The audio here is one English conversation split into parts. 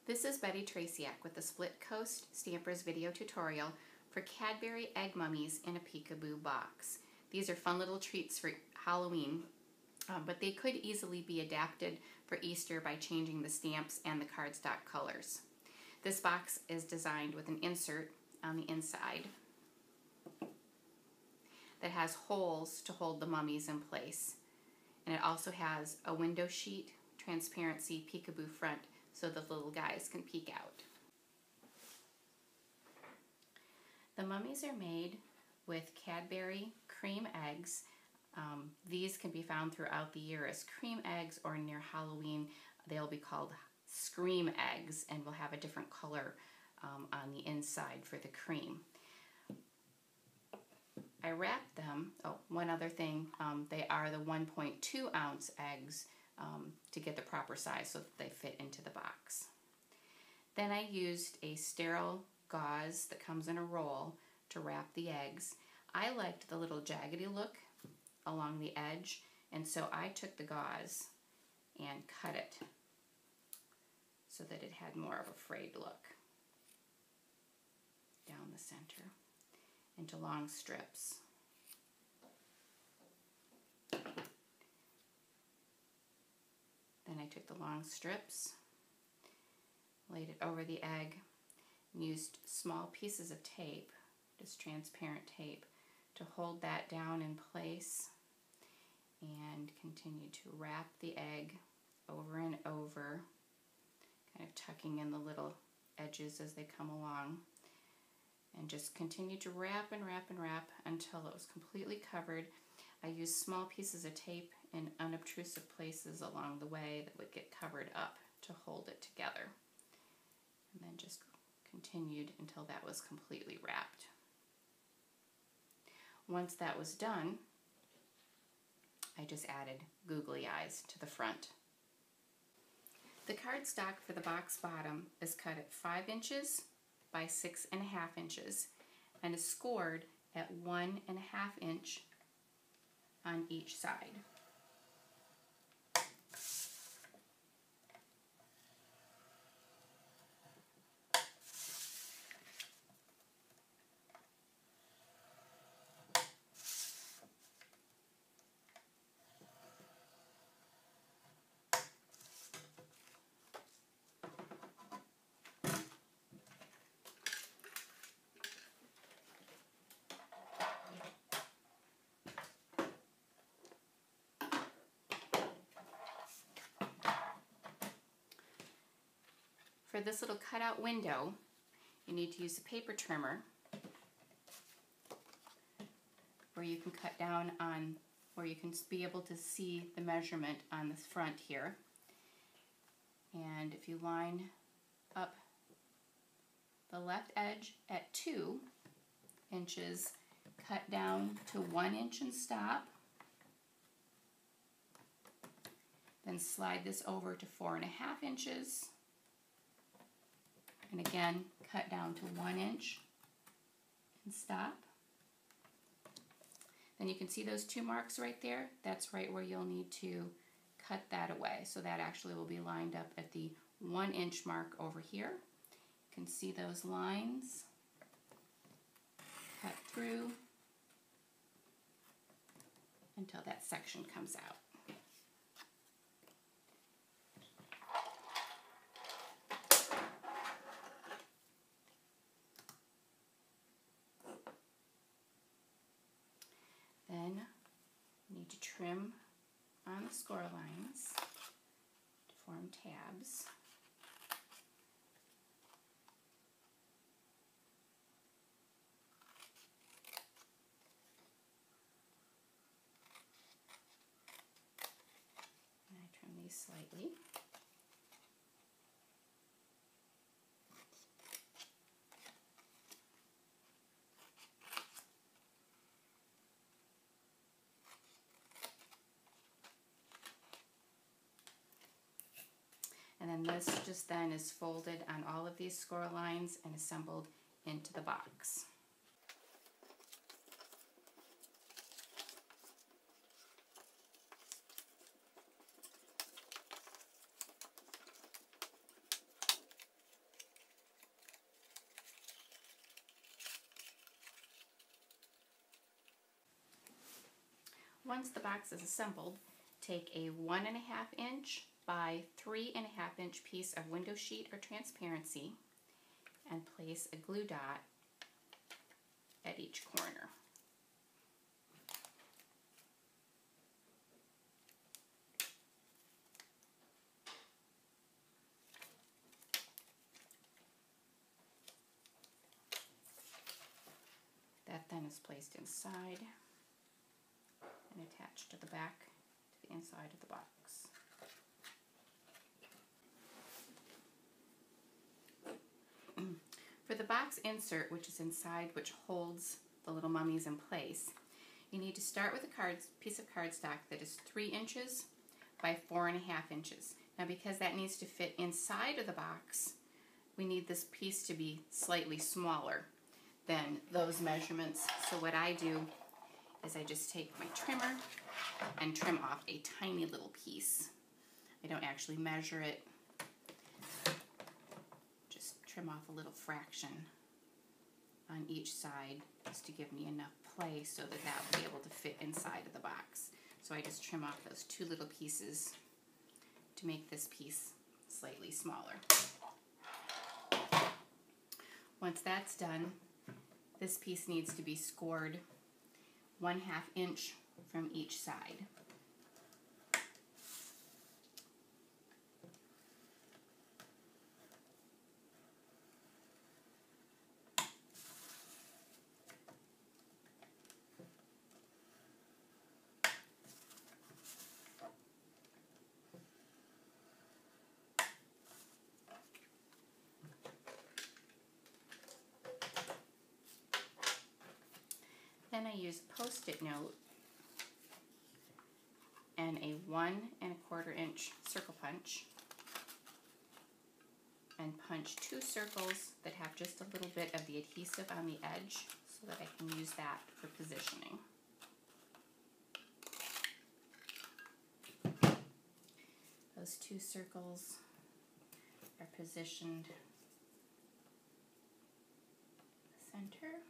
This is Betty Traciak with the Splitcoaststampers video tutorial for Cadbury Egg Mummies in a peekaboo box. These are fun little treats for Halloween, but they could easily be adapted for Easter by changing the stamps and the cardstock colors. This box is designed with an insert on the inside that has holes to hold the mummies in place. And it also has a window sheet, transparency, peekaboo front, so the little guys can peek out. The mummies are made with Cadbury cream eggs. These can be found throughout the year as cream eggs, or near Halloween they'll be called scream eggs and will have a different color on the inside for the cream. I wrapped them, one other thing, they are the 1.2 ounce eggs to get the proper size so that they fit into the box. Then I used a sterile gauze that comes in a roll to wrap the eggs. I liked the little jaggedy look along the edge, and so I took the gauze and cut it so that it had more of a frayed look down the center into long strips. Then I took the long strips, laid it over the egg, and used small pieces of tape, just transparent tape, to hold that down in place, and continue to wrap the egg over and over, kind of tucking in the little edges as they come along, and just continue to wrap and wrap and wrap until it was completely covered. I used small pieces of tape in unobtrusive places along the way that would get covered up to hold it together, and then just continued until that was completely wrapped. Once that was done, I just added googly eyes to the front. The cardstock for the box bottom is cut at 5 inches by 6.5 inches and is scored at 1.5 inch on each side. For this little cutout window, you need to use a paper trimmer where you can cut down on, where you can be able to see the measurement on the front here. And if you line up the left edge at 2 inches, cut down to 1 inch and stop. Then slide this over to 4.5 inches. And again, cut down to 1 inch and stop. Then you can see those 2 marks right there. That's right where you'll need to cut that away. So that actually will be lined up at the 1 inch mark over here. You can see those lines. Cut through until that section comes out. Then you need to trim on the score lines to form tabs. And I trim these slightly. And then this just then is folded on all of these score lines and assembled into the box. Once the box is assembled, take a 1.5 inch by 3.5 inch piece of window sheet or transparency and place a glue dot at each corner. That then is placed inside and attached to the back to the inside of the box. For the box insert, which is inside, which holds the little mummies in place, you need to start with a piece of cardstock that is 3 inches by 4.5 inches. Now, because that needs to fit inside of the box, we need this piece to be slightly smaller than those measurements. So what I do is I just take my trimmer and trim off a tiny little piece. I don't actually measure it. Just trim off a little fraction on each side just to give me enough play so that that will be able to fit inside of the box. So I just trim off those 2 little pieces to make this piece slightly smaller. Once that's done, this piece needs to be scored 1/2 inch from each side. Then I use a Post-it note and a 1¼ inch circle punch and punch 2 circles that have just a little bit of the adhesive on the edge so that I can use that for positioning. Those 2 circles are positioned in the center.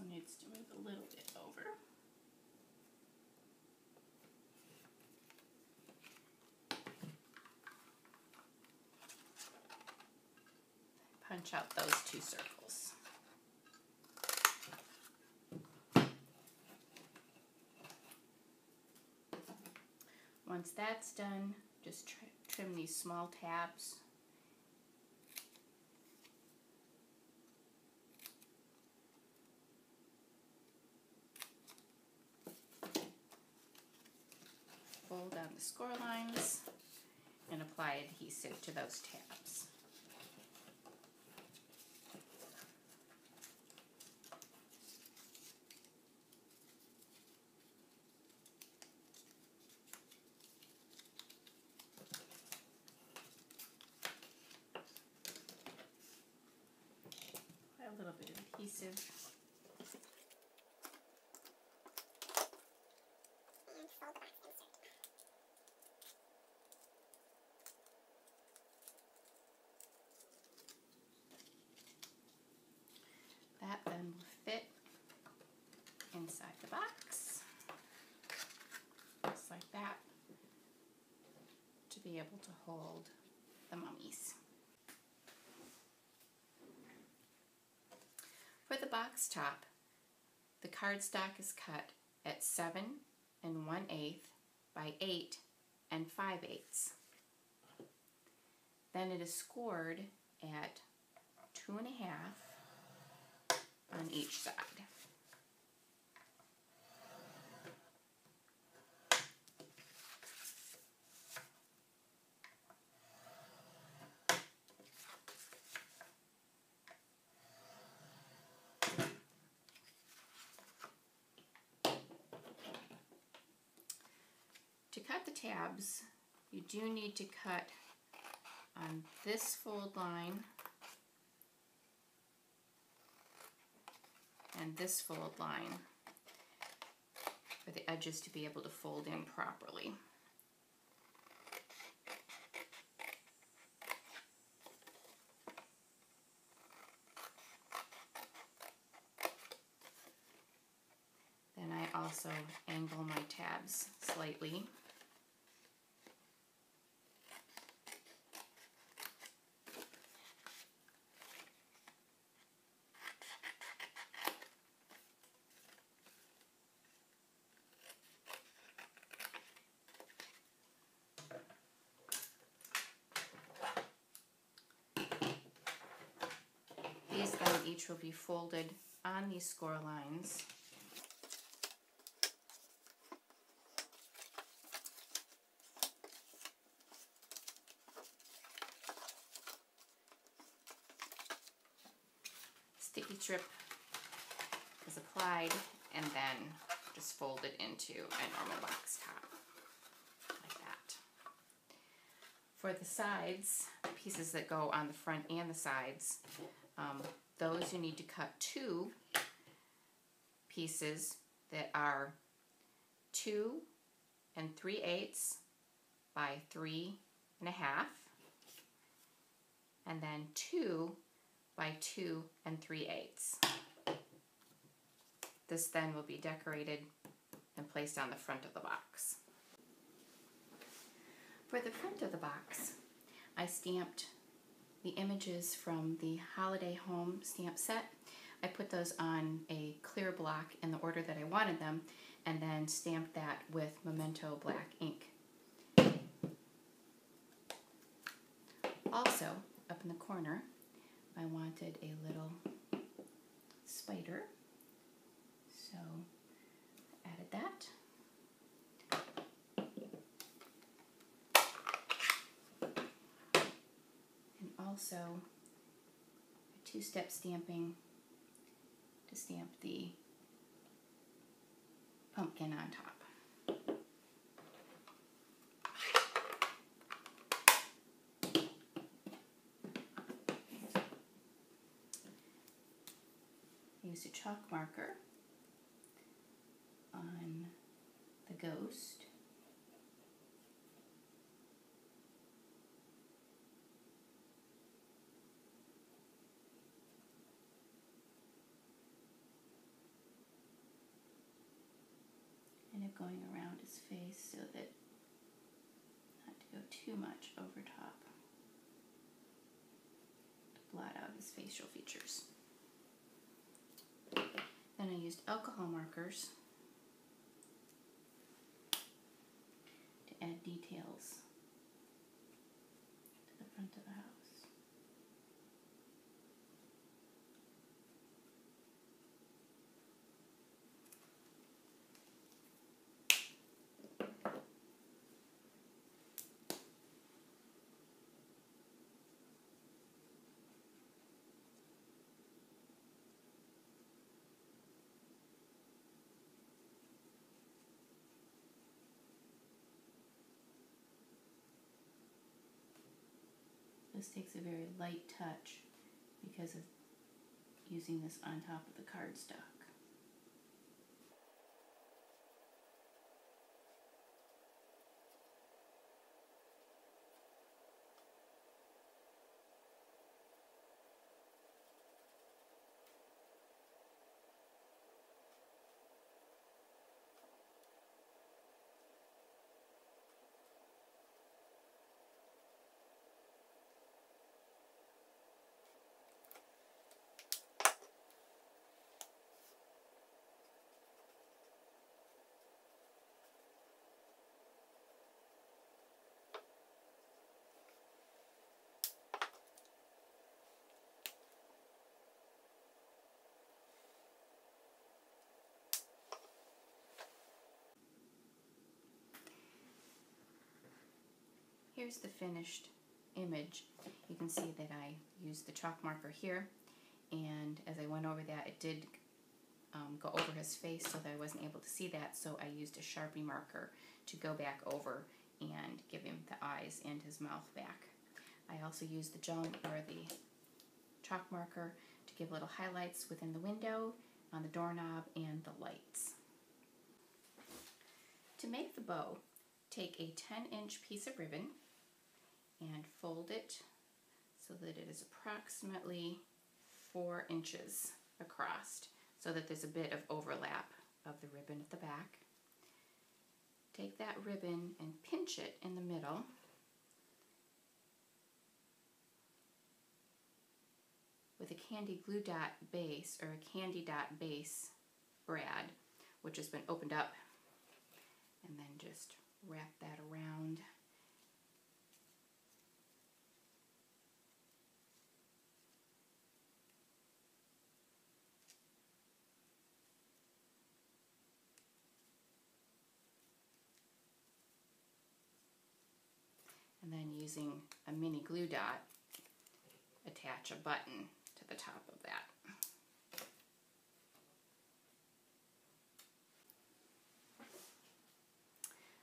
Needs to move a little bit over. Punch out those 2 circles. Once that's done, just trim these small tabs. Fold down the score lines and apply adhesive to those tabs. Apply a little bit of adhesive. That then will fit inside the box, just like that, to be able to hold the mummies. For the box top, the cardstock is cut at 7 1/8 by 8 5/8. Then it is scored at 2.5 on each side. To cut the tabs, you do need to cut on this fold line and this fold line for the edges to be able to fold in properly. also angle my tabs slightly. These then each will be folded on these score lines. Sticky strip is applied and then just folded into a normal box top, like that. For the sides, the pieces that go on the front and the sides, those you need to cut 2 pieces that are 2 3/8 by 3.5, and then 2 by 2 3/8. This then will be decorated and placed on the front of the box. For the front of the box, I stamped the images from the Holiday Home stamp set. I put those on a clear block in the order that I wanted them, and then stamped that with Memento black ink. Also, up in the corner, I wanted a little spider, so I added that. And also a 2-step stamping to stamp the pumpkin on top. Use a chalk marker on the ghost. And it going around his face so that not to go too much over top to blot out his facial features. Then I used alcohol markers to add details to the front of the house. This takes a very light touch because of using this on top of the cardstock. Here's the finished image. You can see that I used the chalk marker here, and as I went over that, it did go over his face so that I wasn't able to see that, so I used a Sharpie marker to go back over and give him the eyes and his mouth back. I also used the chalk marker to give little highlights within the window, on the doorknob, and the lights. To make the bow, take a 10-inch piece of ribbon and fold it so that it is approximately 4 inches across, so that there's a bit of overlap of the ribbon at the back. Take that ribbon and pinch it in the middle. With a candy glue dot base, or a candy dot base brad, which has been opened up, and then just wrap that around. And then using a mini glue dot, attach a button to the top of that.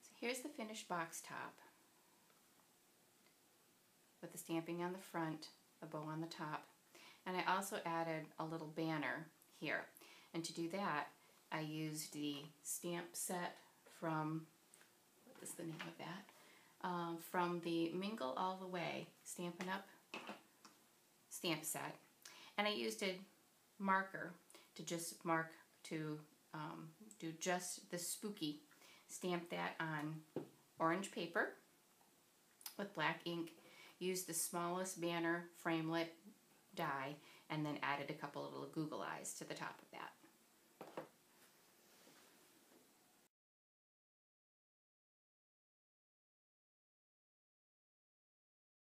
So here's the finished box top with the stamping on the front, a bow on the top, and I also added a little banner here. And to do that, I used the stamp set from, what is the name of that? From the Mingle All the Way Stampin' Up stamp set, and I used a marker to just mark to do just the spooky. Stamp that on orange paper with black ink, used the smallest banner framelit die, and then added a couple of little Google eyes to the top of that.